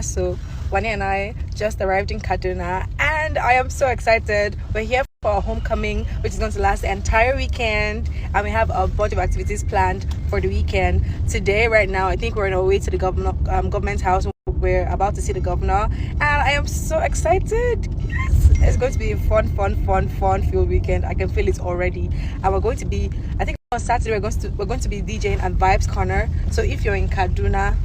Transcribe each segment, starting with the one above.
Yes, so Wanni and I just arrived in Kaduna, and I am so excited. We're here for our homecoming, which is going to last the entire weekend, and we have a bunch of activities planned for the weekend. Today, right now, I think we're on our way to the government house. We're about to see the governor, and I am so excited. Yes, it's going to be a fun filled weekend. I can feel it already. And we're going to be, I think on Saturday we're going to be DJing at Vibes Corner. So if you're in Kaduna,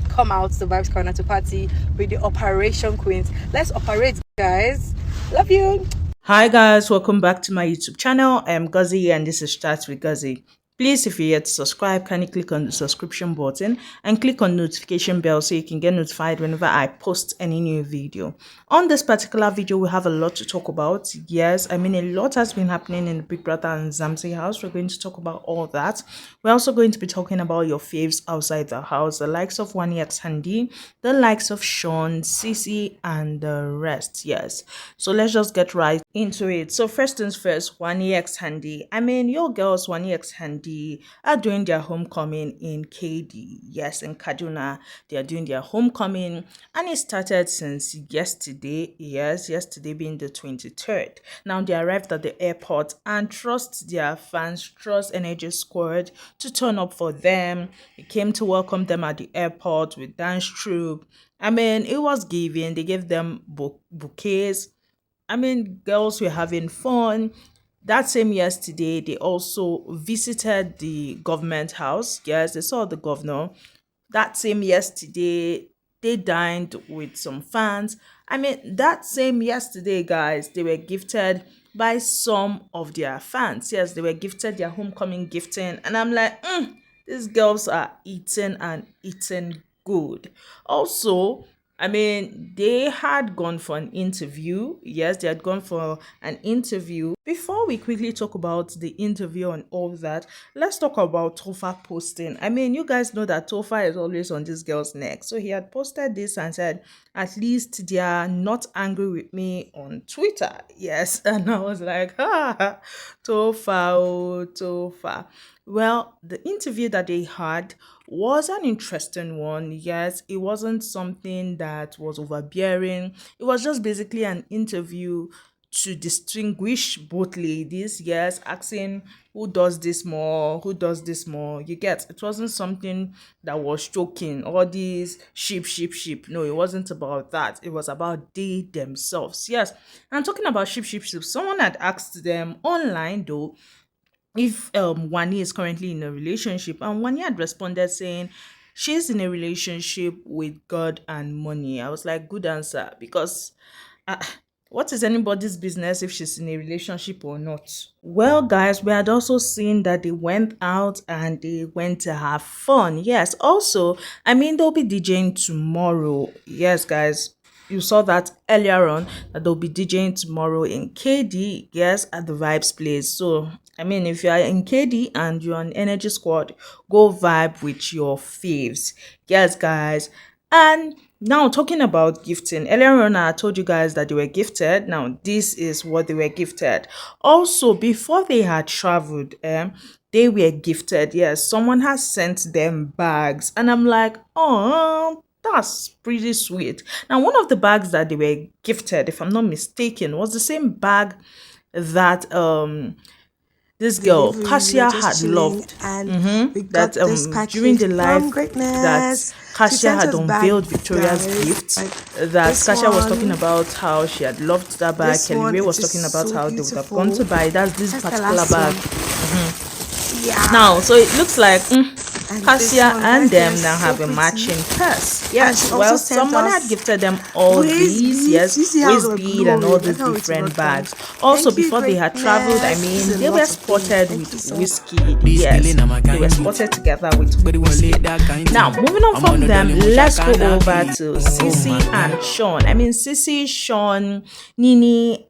come out to Vibes Corner to party with the Operation Queens. Let's operate, guys. Love you. Hi guys, welcome back to my YouTube channel. I am Gazi and this is Starts with Gazi. Please, if you're yet to subscribe, kindly click on the subscription button and click on notification bell so you can get notified whenever I post any new video. On this particular video, we have a lot to talk about. Yes, I mean, a lot has been happening in the Big Brother and Zamsi house. We're going to talk about all that. We're also going to be talking about your faves outside the house, the likes of WannixHandi, the likes of Sean, Sissy, and the rest. Yes, so let's just get right into it. So first things first, WannixHandi. I mean, your girls WannixHandi are doing their homecoming in KD. Yes, in Kaduna, they are doing their homecoming, and it started since yesterday. Yes, yesterday being the 23rd. Now they arrived at the airport and trust their fans, trust Energy Squad to turn up for them. They came to welcome them at the airport with dance troupe. I mean, it was giving. They gave them bouquets. I mean, girls were having fun. That same yesterday, they also visited the government house. Yes, they saw the governor. That same yesterday, they dined with some fans. I mean, that same yesterday, guys, they were gifted by some of their fans. Yes, they were gifted their homecoming gifting. And I'm like, these girls are eating and eating good. Also, I mean, they had gone for an interview. Yes, they had gone for an interview. Before we quickly talk about the interview and all that, let's talk about Tofa posting. I mean, you guys know that Tofa is always on this girl's neck. So he had posted this and said, at least they are not angry with me on Twitter. Yes, and I was like, Tofa, oh, Tofa. Well, the interview that they had was an interesting one. Yes, it wasn't something that was overbearing. It was just basically an interview to distinguish both ladies. Yes, asking who does this more, who does this more. You get, it wasn't something that was joking, all these sheep. No, it wasn't about that. It was about they themselves. Yes, and talking about sheep. Someone had asked them online though if Wanni is currently in a relationship, and Wanni had responded saying she's in a relationship with God and money. I was like, good answer, because uh, what is anybody's business if she's in a relationship or not? Well, guys, we had also seen that they went out and they went to have fun. Yes, also, I mean, they'll be DJing tomorrow. Yes, guys, you saw that earlier on that they'll be DJing tomorrow in KD, yes, at the Vibes place. So I mean, if you are in KD and you're on Energy Squad, go vibe with your faves. Yes, guys. And now talking about gifting, earlier on I told you guys that they were gifted. Now this is what they were gifted. Also, before they had traveled, they were gifted. Yes, someone has sent them bags, and I'm like, oh, that's pretty sweet. Now, one of the bags that they were gifted, if I'm not mistaken, was the same bag that this girl Cassia had loved, and we got that this package during the live from that Greatness. Cassia had us unveiled back, Victoria's guys. gift, Like, that this Cassia was talking one- about how she had loved that bag. this Kelly one Ray was is talking just about so how they would have beautiful. gone to buy. That's this That's the particular last bag. one. Yeah. Now, so it looks like And Cassia this one and right them there, now so have a pretty. matching purse. And Yes, she well, also sent someone us had gifted them all waist these, beads. yes, You see how waist we're bead and all glowing. these Look how it's different working. bags. Also, Thank you, before they had traveled, I Greatness. mean, This is they a were lot of things. spotted Thank you with so much. whiskey. Yes, they were spotted together with whiskey. Now, moving on from them, let's go over to Sissy and Sean. I mean, Sissy, Sean, Nini,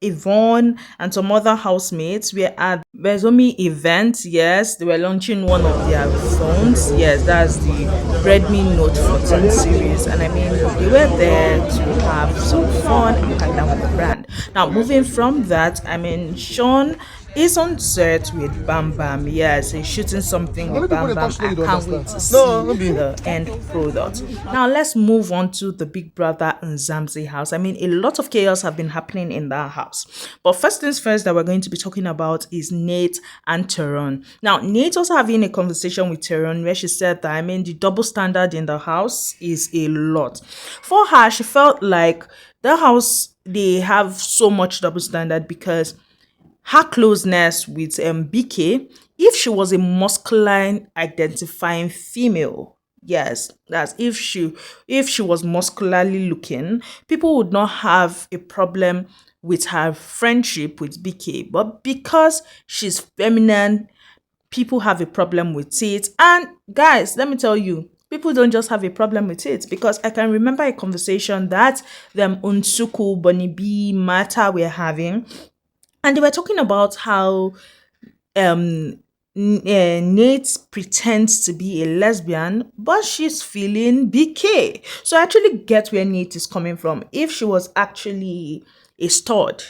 Yvonne, and some other housemates were at Bezomi event. Yes, they were launching one of their phones. Yes, that's the Redmi Note 14 series, and I mean, they were there to have some fun and partner with the brand. Now, moving from that, I mean, Sean He's on set with Bam Bam. Yes, he's shooting something with Bam Bam. I can't wait to see the end product. Now let's move on to the Big Brother and Zamzi house. I mean, a lot of chaos have been happening in that house. But first things first that we're going to be talking about is Nate and Teron. Now, Nate was having a conversation with Teron where she said that, I mean, the double standard in the house is a lot. For her, she felt like the house, they have so much double standard because her closeness with BK, if she was a masculine identifying female, yes, that's if she was muscularly looking, people would not have a problem with her friendship with BK. But because she's feminine, people have a problem with it. And guys, let me tell you, people don't just have a problem with it, because I can remember a conversation that them Unsuku, Bonnie B, Mata were having, and they were talking about how Nate pretends to be a lesbian, but she's feeling BK. So I actually get where Nate is coming from. If she was actually a stud,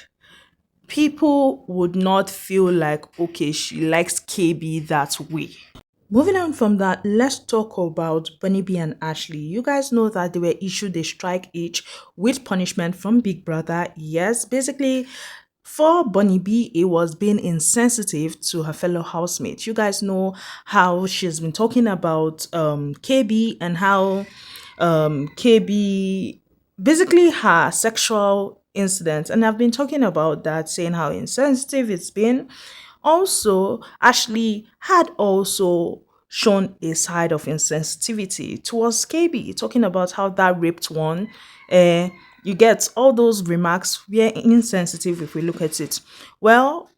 people would not feel like, okay, she likes KB that way. Moving on from that, let's talk about Bunny B and Ashley. You guys know that they were issued a strike each with punishment from Big Brother. Yes, basically, for Bunny B, it was being insensitive to her fellow housemates. You guys know how she's been talking about KB and how KB, basically her sexual incidents, and I've been talking about that, saying how insensitive it's been. Also, Ashley had also shown a side of insensitivity towards KB, talking about how that raped one. You get all those remarks were insensitive if we look at it. Well,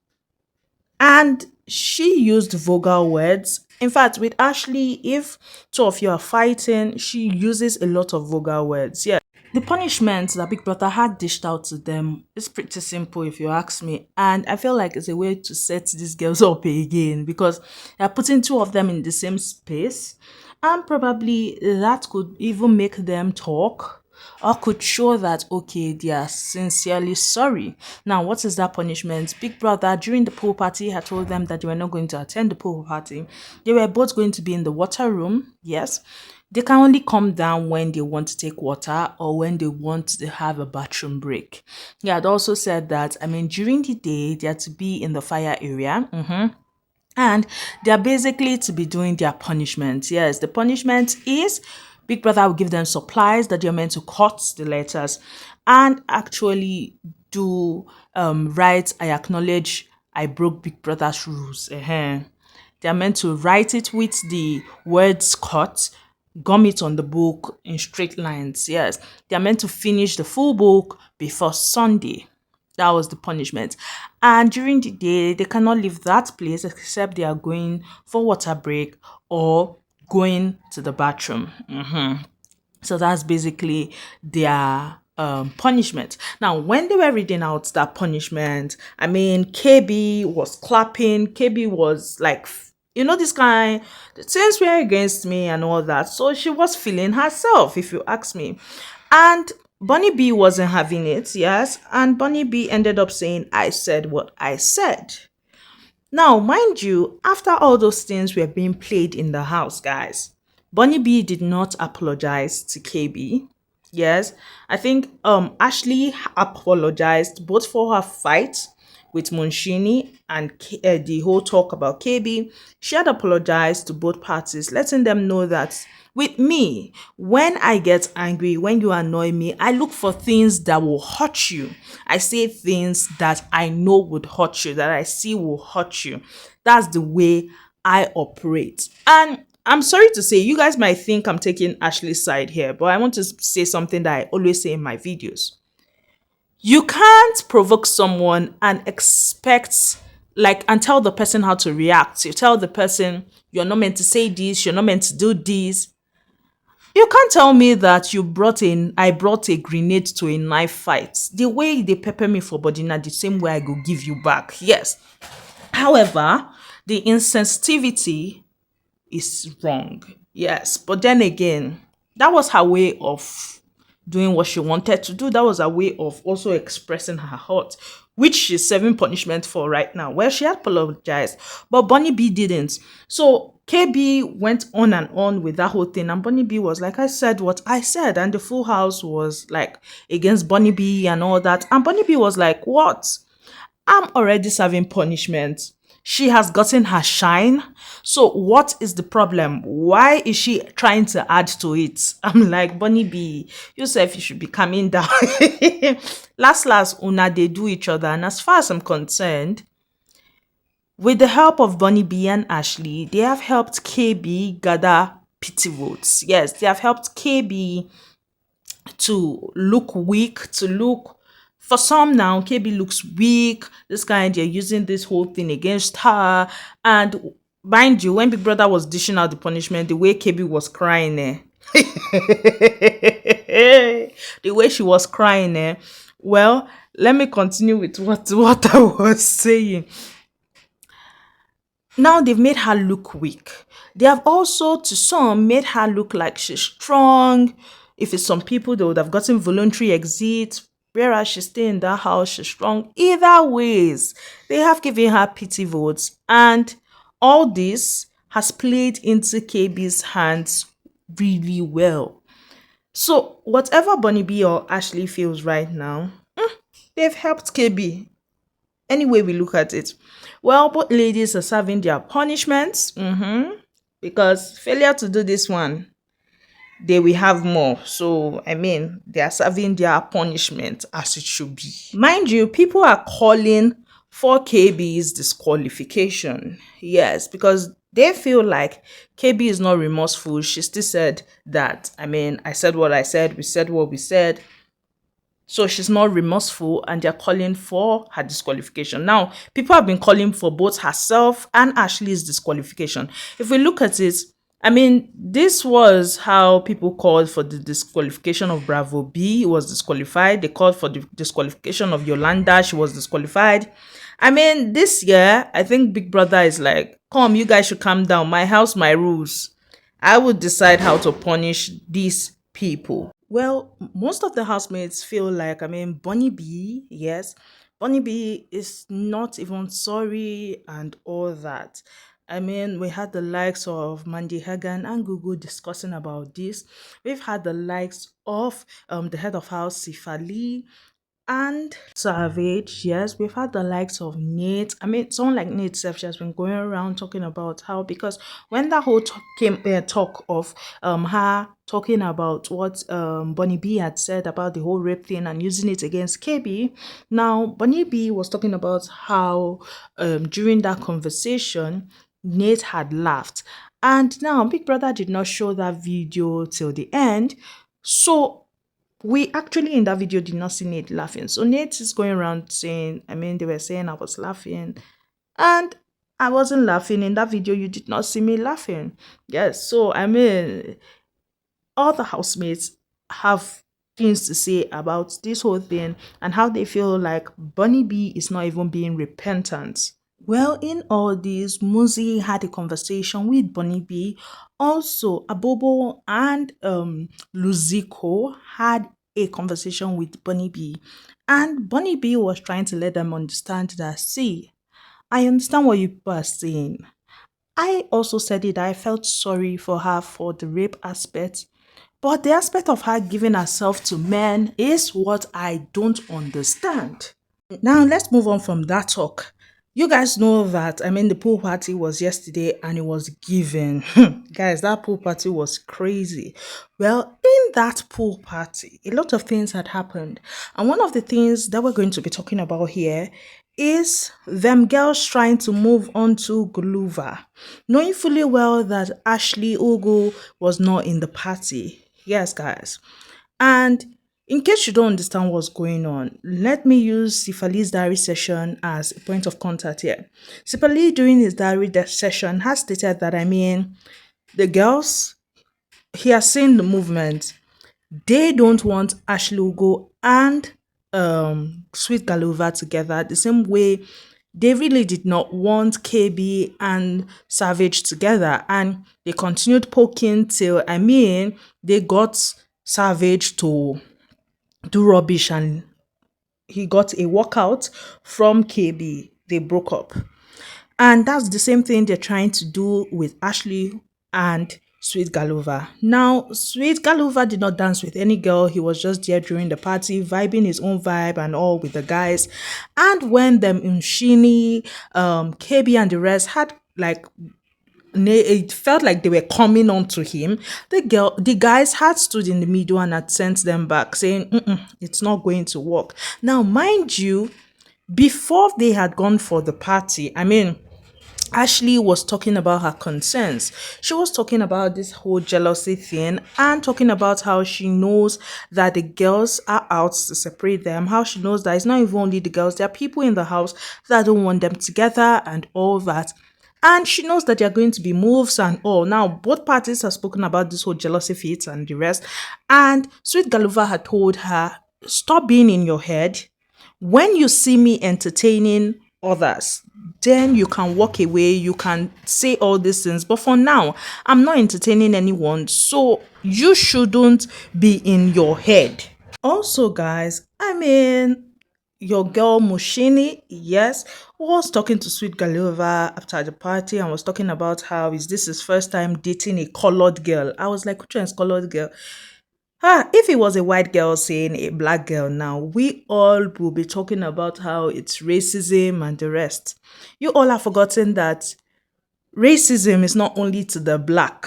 and she used vulgar words. In fact, with Ashley, if two of you are fighting, she uses a lot of vulgar words. Yeah. The punishment that Big Brother had dished out to them is pretty simple if you ask me. And I feel like it's a way to set these girls up again, because they're putting two of them in the same space. And probably that could even make them talk, or could show that, okay, they are sincerely sorry. Now, what is that punishment? Big Brother, during the pool party, had told them that they were not going to attend the pool party. They were both going to be in the water room. Yes. They can only come down when they want to take water or when they want to have a bathroom break. He had also said that, I mean, during the day, they are to be in the fire area. And they're basically to be doing their punishment. Yes, the punishment is Big Brother will give them supplies that they're meant to cut the letters and actually do write, I acknowledge I broke Big Brother's rules. They're meant to write it with the words cut, gum it on the book in straight lines. Yes, they're meant to finish the full book before Sunday. That was the punishment. And during the day, they cannot leave that place except they are going for water break or going to the bathroom. So that's basically their punishment. Now, when they were reading out that punishment, I mean, KB was clapping. KB was like, you know, this guy, the things were against me and all that. So she was feeling herself, if you ask me. And Bunny B wasn't having it, yes. And Bunny B ended up saying, I said what I said. Now, mind you, after all those things were being played in the house, guys, Bunny B did not apologize to KB. Yes, I think Ashley apologized both for her fight with Munshini and the whole talk about KB. She had apologized to both parties, letting them know that with me, when I get angry, when you annoy me, I look for things that will hurt you. I say things that I know would hurt you, that I see will hurt you. That's the way I operate. And I'm sorry to say, you guys might think I'm taking Ashley's side here, but I want to say something that I always say in my videos. You can't provoke someone and expect, and tell the person how to react. You tell the person, you're not meant to say this, you're not meant to do this. You can't tell me that I brought a grenade to a knife fight. The way they pepper me for body, not the same way I go give you back. Yes. However, the insensitivity is wrong. Yes. But then again, that was her way of doing what she wanted to do. That was her way of also expressing her heart. which she's serving punishment for right now. Well, she had apologized, but Bunny B didn't. So KB went on and on with that whole thing, and Bunny B was like, I said what I said, and the full house was like against Bunny B and all that. And Bunny B was like, what? I'm already serving punishment. She has gotten her shine. So what is the problem? Why is she trying to add to it? I'm like, Bunny B, yourself, you should be calming down. Last, una, they do each other. And as far as I'm concerned, with the help of Bunny B and Ashley, they have helped KB gather pity votes. Yes, they have helped KB to look weak, to look, for some now, KB looks weak. This kind, they're using this whole thing against her. And mind you, when Big Brother was dishing out the punishment, the way KB was crying, the way she was crying, well, let me continue with what I was saying. Now they've made her look weak. They have also, to some, made her look like she's strong. If it's some people, they would have gotten voluntary exit, whereas she's staying in that house, she's strong. Either ways, they have given her pity votes. And all this has played into KB's hands really well. So whatever Bunny B or Ashley feels right now, they've helped KB. Any way we look at it. Well, both ladies are serving their punishments. Because failure to do this one, they will have more. So, I mean, they are serving their punishment as it should be. Mind you, people are calling for KB's disqualification. Yes, because they feel like KB is not remorseful. She still said that, I mean, I said what I said, we said what we said. So she's not remorseful, and they're calling for her disqualification. Now, people have been calling for both herself and Ashley's disqualification. If we look at it, I mean, this was how people called for the disqualification of Bravo B. He was disqualified. They called for the disqualification of Yolanda. She was disqualified. I mean, this year, I think Big Brother is like, come, you guys should calm down. My house, my rules. I would decide how to punish these people. Well, most of the housemates feel like, I mean, Bunny B, yes, Bunny B is not even sorry and all that. I mean, we had the likes of Mandy Hagan and Google discussing about this. We've had the likes of the head of house, Sifali, and Savage. Yes, we've had the likes of Nate. I mean, someone like Nate Sef, she has been going around talking about how, because when that whole talk of her talking about what Bunny B had said about the whole rape thing and using it against KB, now Bunny B was talking about how during that conversation Nate had laughed, and now Big Brother did not show that video till the end. So we actually in that video did not see Nate laughing. So Nate is going around saying, I mean, they were saying I was laughing, and I wasn't laughing. In that video, you did not see me laughing. Yes, so I mean, all the housemates have things to say about this whole thing and how they feel like Bunny B is not even being repentant. Well, in all this, Muzi had a conversation with Bunny B. Also, Abobo and Luziko had a conversation with Bunny B. And Bunny B was trying to let them understand that, see, I understand what you people are saying. I also said it, I felt sorry for her for the rape aspect. But the aspect of her giving herself to men is what I don't understand. Now, let's move on from that talk. You guys know that, I mean, the pool party was yesterday and it was given. Guys, that pool party was crazy. Well, in that pool party, a lot of things had happened. And one of the things that we're going to be talking about here is them girls trying to move on to Guluva, knowing fully well that Ashley Ugu was not in the party. Yes, guys. And in case you don't understand what's going on, let me use Sifali's diary session as a point of contact here. Sifali, during his diary session, has stated that, I mean, the girls, he has seen the movement. They don't want Ashley Ugo and Sweet Galova together the same way they really did not want KB and Savage together. And they continued poking till, I mean, they got Savage to do rubbish and he got a walkout from KB. They broke up. And that's the same thing they're trying to do with Ashley and Sweet Galova. Now, Sweet Galova did not dance with any girl. He was just there during the party, vibing his own vibe and all with the guys. And when them Unshini, KB and the rest had like it felt like they were coming on to him. The guys had stood in the middle and had sent them back, saying, "It's not going to work." Now, mind you, before they had gone for the party, I mean, Ashley was talking about her concerns. She was talking about this whole jealousy thing and talking about how she knows that the girls are out to separate them, how she knows that it's not even only the girls, there are people in the house that don't want them together and all that. And she knows that there are going to be moves and all. Now, both parties have spoken about this whole jealousy feats and the rest. And Sweet Galova had told her, stop being in your head. When you see me entertaining others, then you can walk away, you can say all these things. But for now, I'm not entertaining anyone. So you shouldn't be in your head. Also, guys, I mean, your girl Mushini, yes, was talking to Sweet Galova after the party and was talking about how is this his first time dating a colored girl. I was like, which one's colored girl? If it was a white girl saying a black girl now, we all will be talking about how it's racism and the rest. You all have forgotten that racism is not only to the black.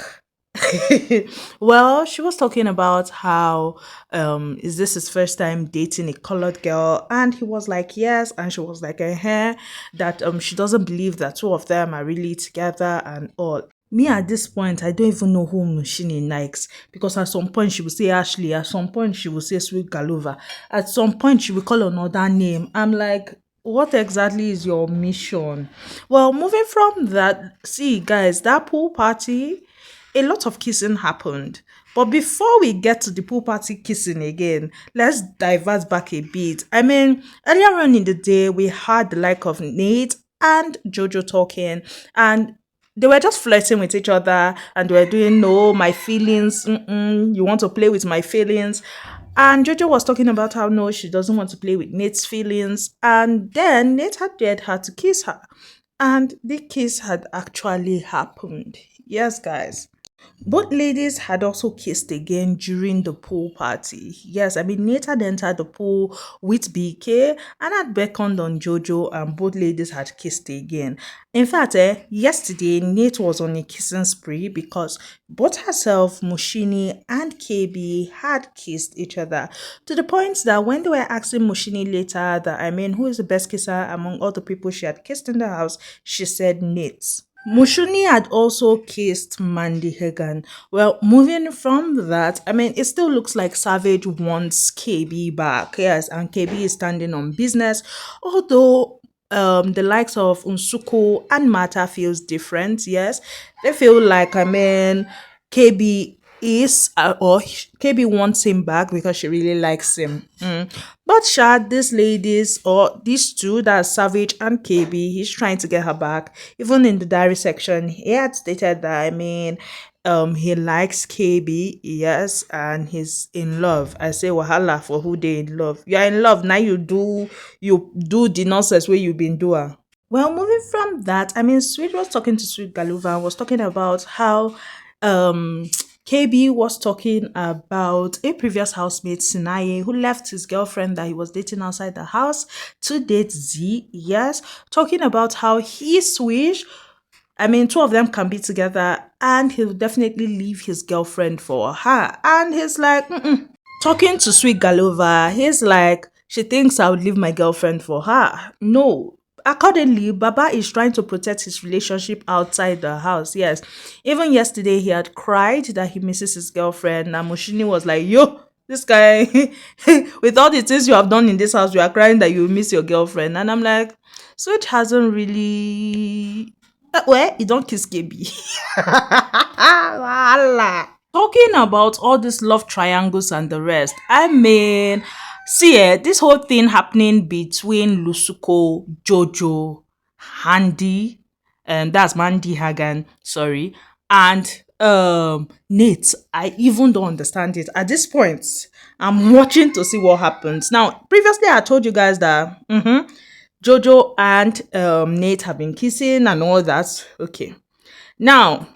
Well, she was talking about how is this his first time dating a colored girl, and he was like yes, and she was like that she doesn't believe that two of them are really together and all. Me at this point, I don't even know who Mushini likes, because at some point she will say Ashley, at some point she will say Sweet Galova, at some point she will call another name. I'm like, what exactly is your mission? Well, moving from that, see guys, that pool party, a lot of kissing happened. But before we get to the pool party kissing again, let's divert back a bit. I mean, earlier on in the day, we had the like of Nate and Jojo talking, and they were just flirting with each other, and they were doing, no, my feelings, you want to play with my feelings. And Jojo was talking about how, no, she doesn't want to play with Nate's feelings. And then Nate had dared her to kiss her. And the kiss had actually happened. Yes, guys. Both ladies had also kissed again during the pool party. Yes, I mean, Nate had entered the pool with BK and had beckoned on Jojo, and both ladies had kissed again. In fact, yesterday, Nate was on a kissing spree because both herself, Mushini, and KB had kissed each other, to the point that when they were asking Mushini later that, I mean, who is the best kisser among all the people she had kissed in the house, she said Nate. Mushuni had also kissed Mandy Hagan. Well, moving from that, I mean, it still looks like Savage wants KB back. Yes, and KB is standing on business. Although the likes of Unsuko and Mata feels different. Yes, they feel like, I mean, KB is KB wants him back because she really likes him. But Shad, these ladies or these two, that's Savage and KB, he's trying to get her back. Even in the diary section, he had stated that, I mean, he likes KB, yes, and he's in love. I say wahala for who they in love. You are in love now. You do the nonsense where you've been doing. Well, moving from that, I mean, Sweet was talking to Sweet Galuva and was talking about how KB was talking about a previous housemate, Sinaye, who left his girlfriend that he was dating outside the house to date Z. Yes, talking about how he switched. I mean, two of them can be together and he'll definitely leave his girlfriend for her. And he's like, talking to Sweet Galova, he's like, she thinks I would leave my girlfriend for her. No. Accordingly, Baba is trying to protect his relationship outside the house. Yes. Even yesterday, he had cried that he misses his girlfriend. And Mushini was like, yo, this guy, with all the things you have done in this house, you are crying that you miss your girlfriend. And I'm like, Sweet hasn't really... well, you don't kiss KB. Talking about all these love triangles and the rest, I mean, see, this whole thing happening between Lusuko, Jojo, Handi, and that's Mandy Hagan, sorry, and Nate, I even don't understand it at this point. I'm watching to see what happens. Now, previously I told you guys that Jojo and Nate have been kissing and all that. Okay. Now,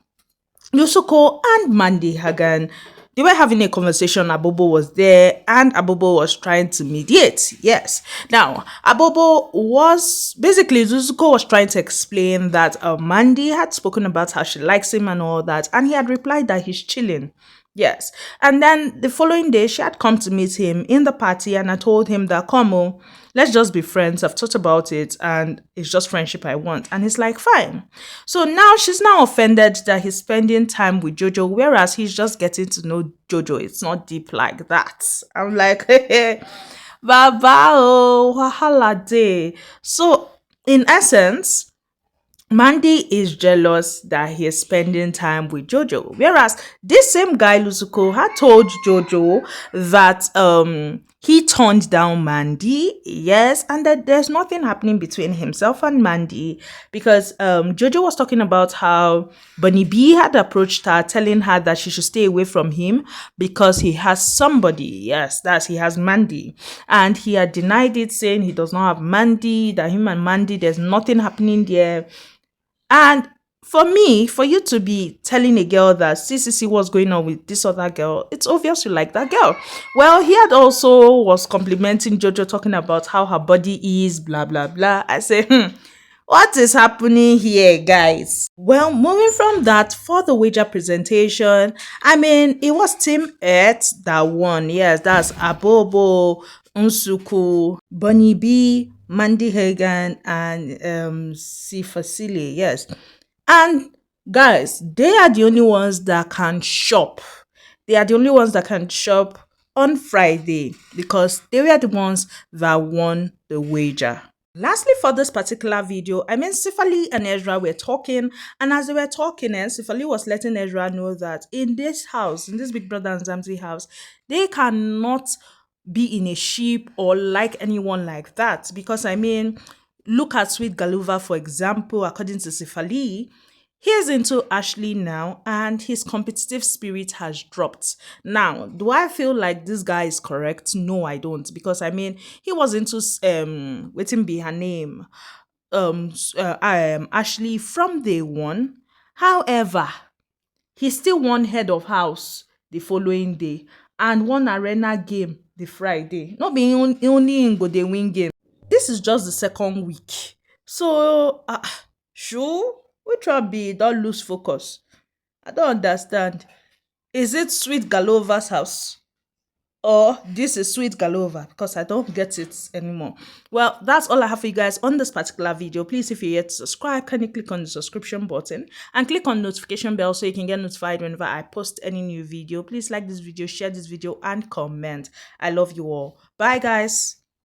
Yusuko and Mandy Hagan, they were having a conversation. Abobo was there and Abobo was trying to mediate. Yes. Now, Abobo was basically, Yusuko was trying to explain that Mandy had spoken about how she likes him and all that, and he had replied that he's chilling. Yes. And then the following day, she had come to meet him in the party, and I told him that, come on, let's just be friends. I've thought about it, and it's just friendship I want. And he's like, fine. So now she's now offended that he's spending time with Jojo, whereas he's just getting to know Jojo. It's not deep like that. I'm like, hey, baba, oh, wahala day. So, in essence, Mandy is jealous that he is spending time with Jojo. Whereas this same guy, Luzuko, had told Jojo that he turned down Mandy, yes, and that there's nothing happening between himself and Mandy because Jojo was talking about how Bunny B had approached her, telling her that she should stay away from him because he has somebody, yes, he has Mandy. And he had denied it, saying he does not have Mandy, that him and Mandy, there's nothing happening there. And for me, for you to be telling a girl that see what's going on with this other girl, it's obvious you like that girl. Well, he had also was complimenting Jojo, talking about how her body is, blah, blah, blah. I say, what is happening here, guys? Well, moving from that, for the wager presentation, I mean, it was Team 8 that won. Yes, that's Abobo, Unsuku, Bunny B, Mandy Hagan, and Sifasile. Yes. And guys, they are the only ones that can shop. They are the only ones that can shop on Friday because they were the ones that won the wager. Lastly, for this particular video, I mean, Sifali and Ezra were talking, and as they were talking, Sifali was letting Ezra know that in this house, in this Big Brother and Zamzi house, they cannot be in a ship or like anyone like that. Because, I mean, look at Sweet Galuva, for example, according to Sifali, he's into Ashley now and his competitive spirit has dropped. Now, do I feel like this guy is correct? No, I don't. Because I mean, he was into waiting be her name. Ashley from day one. However, he still won head of house the following day and won arena game the Friday. Not being only in go they win game. This is just the second week. So sure, which one be don't lose focus? I don't understand. Is it Sweet Galova's house? Or this is Sweet Galova? Because I don't get it anymore. Well, that's all I have for you guys on this particular video. Please, if you're yet to subscribe, can you click on the subscription button and click on notification bell so you can get notified whenever I post any new video. Please like this video, share this video, and comment. I love you all. Bye, guys.